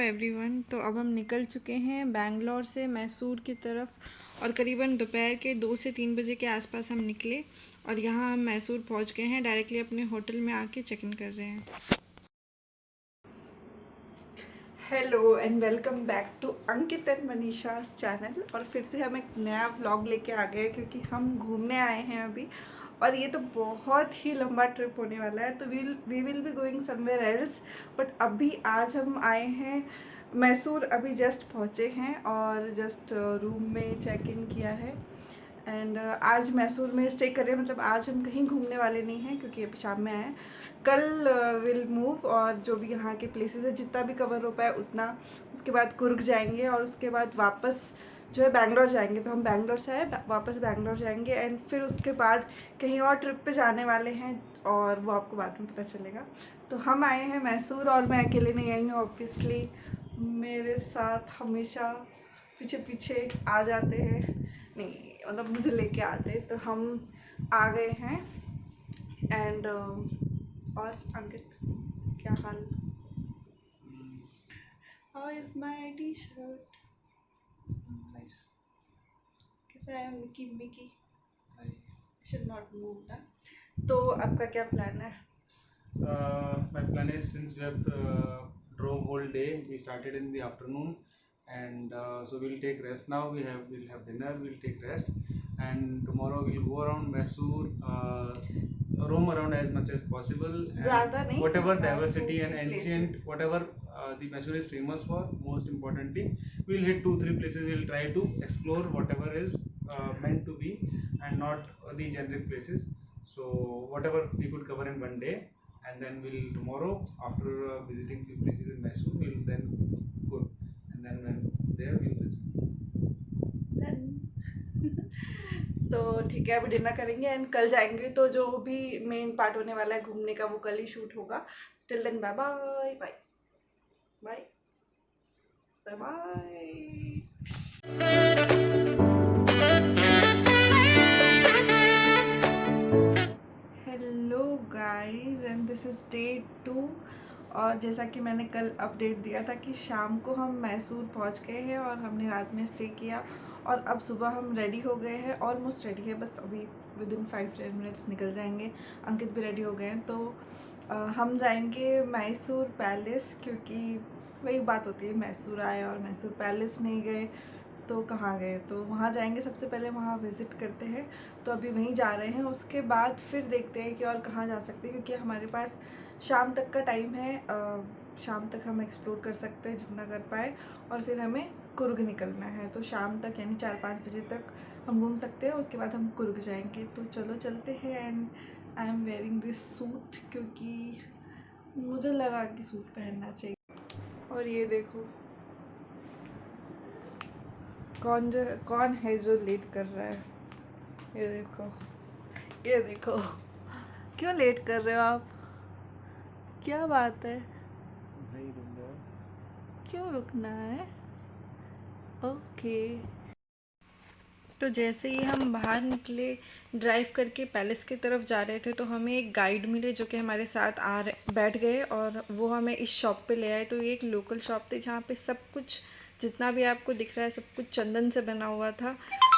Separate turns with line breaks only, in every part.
Everyone. तो अब हम निकल चुके हैं बैंगलोर से मैसूर की तरफ और करीबन दोपहर के 2 से 3 बजे के आसपास हम निकले और यहाँ हम मैसूर पहुँच गए हैं। डायरेक्टली अपने होटल में आके चेक इन कर रहे हैं। Hello and welcome back to Ankit and Manisha's channel. और फिर से हम एक नया व्लॉग लेके आ गए क्योंकि हम घूमने आए हैं अभी, और ये तो बहुत ही लंबा ट्रिप होने वाला है। तो we will be going somewhere else, but अभी आज हम आए हैं मैसूर। अभी जस्ट पहुँचे हैं और जस्ट रूम में चेक इन किया है एंड आज मैसूर में स्टे कर रहे हैं। मतलब आज हम कहीं घूमने वाले नहीं हैं क्योंकि अभी शाम में आए हैं। कल विल मूव और जो भी यहाँ के प्लेसेस है जितना भी कवर हो पाए उतना, उसके बाद कुर्ग जाएंगे और उसके बाद वापस जो है बैंगलोर जाएंगे। तो हम बैंगलोर से आए, वापस बैंगलोर जाएंगे एंड फिर उसके बाद कहीं और ट्रिप पे जाने वाले हैं और वो आपको बाद में पता चलेगा। तो हम आए हैं मैसूर और मैं अकेले नहीं आई हूँ, ऑब्वियसली मेरे साथ हमेशा पीछे पीछे आ जाते हैं, नहीं मतलब मुझे लेके आते। तो हम आ गए हैं एंड और अंकित क्या हाल? How is my T shirt?
Nice.
कैसा है Mickey? Mickey
Nice.
Should not move ना। तो आपका क्या प्लान है?
My plan is, since we have drove whole day, we started in the afternoon, and so we'll take rest now. We'll have dinner. We'll take rest, and tomorrow we'll go around Mysore, roam around as much as possible.
ज़्यादा नहीं,
whatever diversity
2-3
and ancient,
places.
whatever the Mysore is famous for. Most importantly, we'll hit 2-3 places. We'll try to explore whatever is meant to be, and not the generic places. So whatever we could cover in one day, and then we'll tomorrow, after visiting few places in Mysore, we'll then go, and then when there we'll visit.
तो ठीक है, अभी dinner करेंगे and कल जाएंगे। तो जो भी मेन पार्ट होने वाला है घूमने का वो कल ही शूट होगा। Till then bye bye bye bye bye bye. Hello guys and this is day 2। और जैसा कि मैंने कल अपडेट दिया था कि शाम को हम मैसूर पहुंच गए हैं और हमने रात में स्टे किया और अब सुबह हम रेडी हो गए हैं, ऑलमोस्ट रेडी है, बस अभी विद इन 5-10 मिनट्स निकल जाएंगे। अंकित भी रेडी हो गए हैं। तो हम जाएंगे मैसूर पैलेस, क्योंकि वही बात होती है, मैसूर आए और मैसूर पैलेस नहीं गए तो कहाँ गए। तो वहाँ जाएंगे, सबसे पहले वहाँ विज़िट करते हैं। तो अभी वहीं जा रहे हैं, उसके बाद फिर देखते हैं कि और कहाँ जा सकते हैं, क्योंकि हमारे पास शाम तक का टाइम है। शाम तक हम एक्सप्लोर कर सकते हैं जितना कर पाए, और फिर हमें कुर्ग निकलना है। तो शाम तक यानी 4-5 बजे तक हम घूम सकते हैं, उसके बाद हम कुर्ग जाएंगे। तो चलो चलते हैं। And I am wearing this suit क्योंकि मुझे लगा कि सूट पहनना चाहिए। और ये देखो कौन है जो लेट कर रहा है। ये देखो, ये देखो, क्यों लेट कर रहे हो आप? क्या बात है?
नहीं रुकना है।
क्यों रुकना है? ओके। तो जैसे ही हम बाहर निकले, ड्राइव करके पैलेस की तरफ जा रहे थे, तो हमें एक गाइड मिले जो कि हमारे साथ बैठ गए और वो हमें इस शॉप पे ले आए। तो ये एक लोकल शॉप थी जहाँ पे सब कुछ जितना भी आपको दिख रहा है सब कुछ चंदन से बना हुआ था।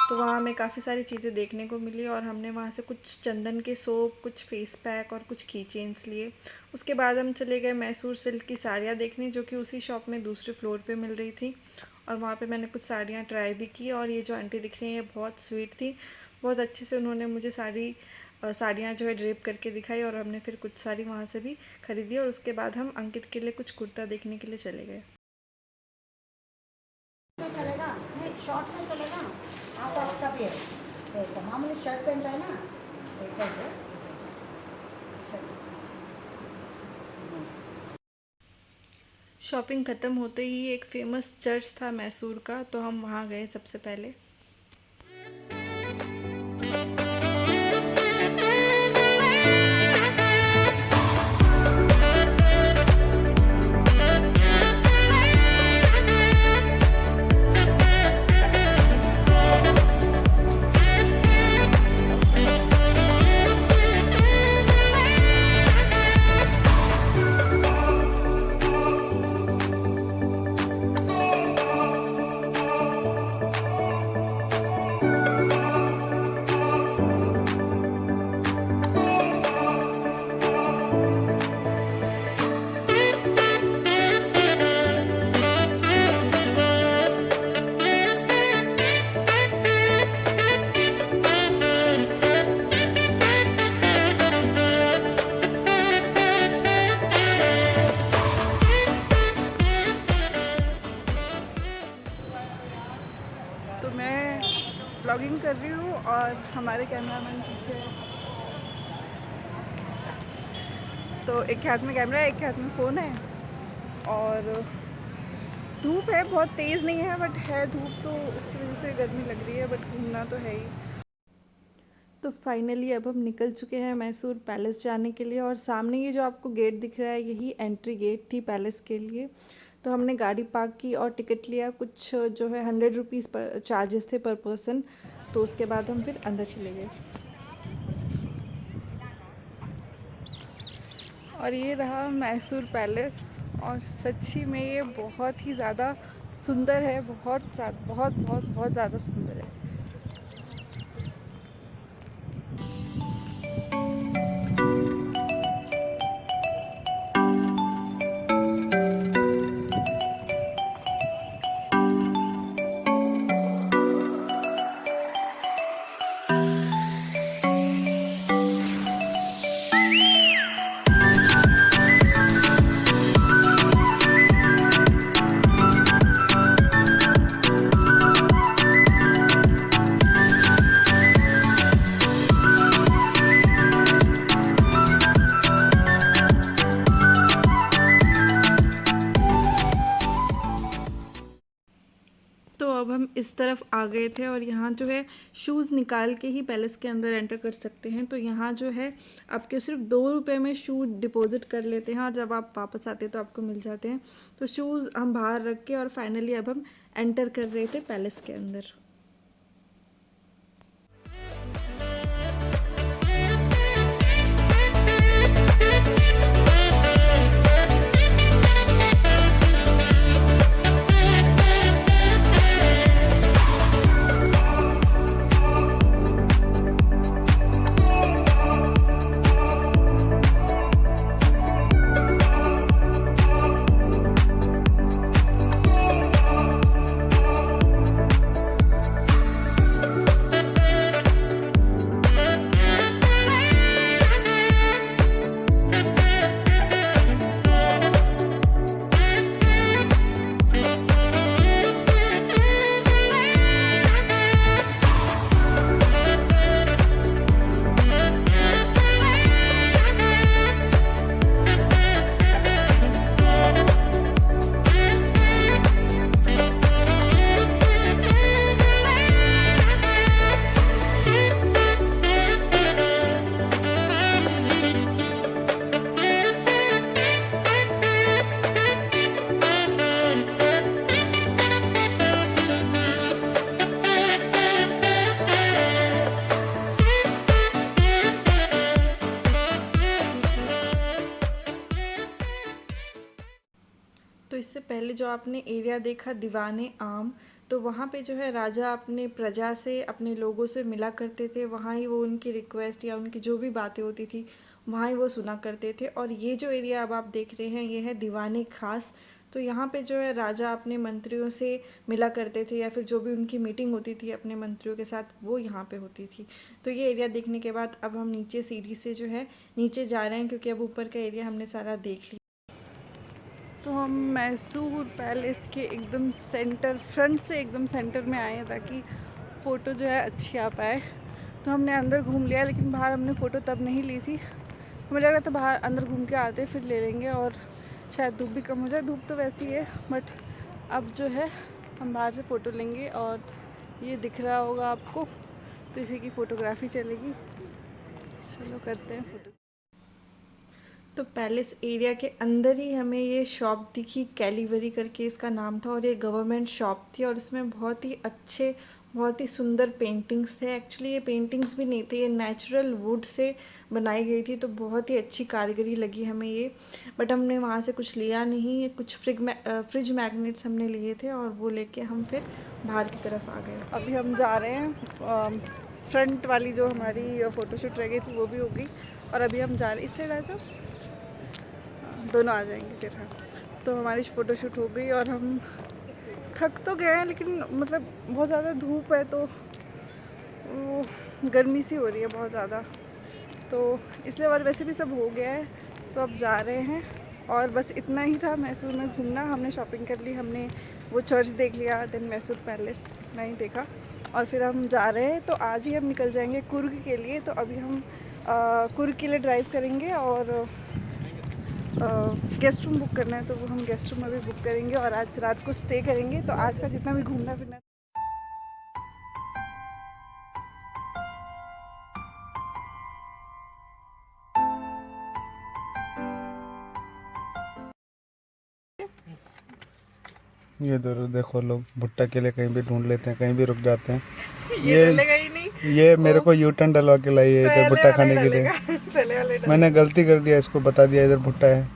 तो वहाँ हमें काफ़ी सारी चीज़ें देखने को मिली और हमने वहाँ से कुछ चंदन के सोप, कुछ फेस पैक और कुछ की चेन्स लिए। उसके बाद हम चले गए मैसूर सिल्क की साड़ियाँ देखने, जो कि उसी शॉप में दूसरे फ्लोर पे मिल रही थी। और वहाँ पे मैंने कुछ साड़ियाँ ट्राई भी की। और ये जो आंटी दिख रही हैं ये बहुत स्वीट थी, बहुत अच्छे से उन्होंने मुझे साड़ियाँ जो है ड्रेप करके दिखाई। और हमने फिर कुछ साड़ी वहाँ से भी ख़रीदी और उसके बाद हम अंकित के लिए कुछ कुर्ता देखने के लिए चले गए।
चलेगा नहीं, शॉर्ट में चलेगा। आप आपका भी है वैसा, मामूली शर्ट पहनता है ना वैसा ही है।
शॉपिंग ख़त्म होते ही एक फ़ेमस चर्च था मैसूर का, तो हम वहाँ गए सबसे पहले। व्लॉगिंग कर रही हूँ और हमारे कैमरामैन पीछे है। तो एक के हाथ में कैमरा है, एक के हाथ में फ़ोन है और धूप है, बहुत तेज़ नहीं है बट है धूप, तो उसकी वजह से गर्मी लग रही है, बट घूमना तो है ही। तो फाइनली अब हम निकल चुके हैं मैसूर पैलेस जाने के लिए और सामने ये जो आपको गेट दिख रहा है यही एंट्री गेट थी पैलेस के लिए। तो हमने गाड़ी पार्क की और टिकट लिया, कुछ जो है 100 रुपीज़ पर चार्जेस थे पर पर्सन। तो उसके बाद हम फिर अंदर चले गए और ये रहा मैसूर पैलेस। और सच्ची में ये बहुत ही ज़्यादा सुंदर है, बहुत ज़्यादा सुंदर है। तो अब हम इस तरफ आ गए थे और यहाँ जो है शूज़ निकाल के ही पैलेस के अंदर एंटर कर सकते हैं। तो यहाँ जो है आपके सिर्फ 2 रुपये में शू डिपॉजिट कर लेते हैं और जब आप वापस आते हैं तो आपको मिल जाते हैं। तो शूज़ हम बाहर रख के और फाइनली अब हम एंटर कर रहे थे पैलेस के अंदर। तो इससे पहले जो आपने एरिया देखा दीवाने आम, तो वहाँ पे जो है राजा अपने प्रजा से, अपने लोगों से मिला करते थे। वहाँ ही वो उनकी रिक्वेस्ट या उनकी जो भी बातें होती थी वहाँ ही वो सुना करते थे। और ये जो एरिया अब आप देख रहे हैं ये है दीवाने खास। तो यहाँ पे जो है राजा अपने मंत्रियों से मिला करते थे या फिर जो भी उनकी मीटिंग होती थी अपने मंत्रियों के साथ वो यहाँ पे होती थी। तो ये एरिया देखने के बाद अब हम नीचे सीढ़ी से जो है नीचे जा रहे हैं क्योंकि अब ऊपर का एरिया हमने सारा देख लिया। तो हम मैसूर पैलेस के एकदम सेंटर, फ्रंट से एकदम सेंटर में आए हैं ताकि फ़ोटो जो है अच्छी आ पाए। तो हमने अंदर घूम लिया लेकिन बाहर हमने फ़ोटो तब नहीं ली थी। हमें लग रहा था बाहर अंदर घूम के आते फिर ले लेंगे और शायद धूप भी कम हो जाए। धूप तो वैसी है बट अब जो है हम बाहर से फ़ोटो लेंगे और ये दिख रहा होगा आपको, तो इसी की फ़ोटोग्राफी चलेगी। चलो करते हैं फ़ोटो। तो पैलेस एरिया के अंदर ही हमें ये शॉप दिखी, कैलीवरी करके इसका नाम था और ये गवर्नमेंट शॉप थी और इसमें बहुत ही अच्छे, बहुत ही सुंदर पेंटिंग्स थे। एक्चुअली ये पेंटिंग्स भी नहीं थे, ये नेचुरल वुड से बनाई गई थी, तो बहुत ही अच्छी कारीगरी लगी हमें ये। बट हमने वहाँ से कुछ लिया नहीं, ये कुछ फ्रिज मैग्नेट्स हमने लिए थे और वो लेके हम फिर बाहर की तरफ आ गए। अभी हम जा रहे हैं, फ्रंट वाली जो हमारी फ़ोटोशूट रह गई थी वो भी हो गई और अभी हम जा रहे हैं। इस साइड आ जाओ, दोनों आ जाएंगे फिर। हाँ, तो हमारी फ़ोटोशूट हो गई और हम थक तो गए हैं लेकिन मतलब बहुत ज़्यादा धूप है तो गर्मी सी हो रही है बहुत ज़्यादा, तो इसलिए। और वैसे भी सब हो गया है तो अब जा रहे हैं और बस इतना ही था मैसूर में घूमना। हमने शॉपिंग कर ली, हमने वो चर्च देख लिया, देन मैसूर पैलेस नहीं देखा। और फिर हम जा रहे हैं। तो आज ही हम निकल जाएंगे कुर्ग के लिए। तो अभी हम कुर्ग के लिए ड्राइव करेंगे और गेस्ट रूम बुक करना है तो वो हम गेस्ट रूम अभी बुक करेंगे और आज रात को स्टे करेंगे। तो आज का जितना भी घूमना फिरना
ये देखो लोग भुट्टा के लिए कहीं भी ढूंढ लेते हैं, कहीं भी रुक जाते हैं।
ये डलेगा ही नहीं।
ये मेरे को यू टर्न डलवा के लाई है इधर भुट्टा खाने के लिए।
पहले वाले
मैंने गलती कर दिया, इसको बता दिया इधर भुट्टा है।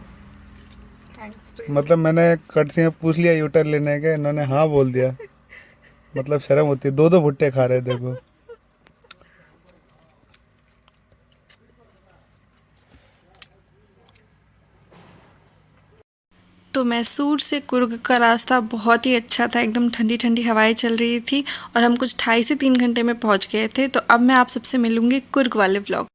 मतलब मैंने कट से पूछ लिया यू टर्न लेने के, इन्होंने हाँ बोल दिया। मतलब शर्म होती है, दो भुट्टे खा रहे देखो।
तो मैसूर से कुर्ग का रास्ता बहुत ही अच्छा था, एकदम ठंडी ठंडी हवाएं चल रही थी और हम कुछ 2.5 से 3 घंटे में पहुंच गए थे। तो अब मैं आप सबसे मिलूंगी कुर्ग वाले व्लॉग।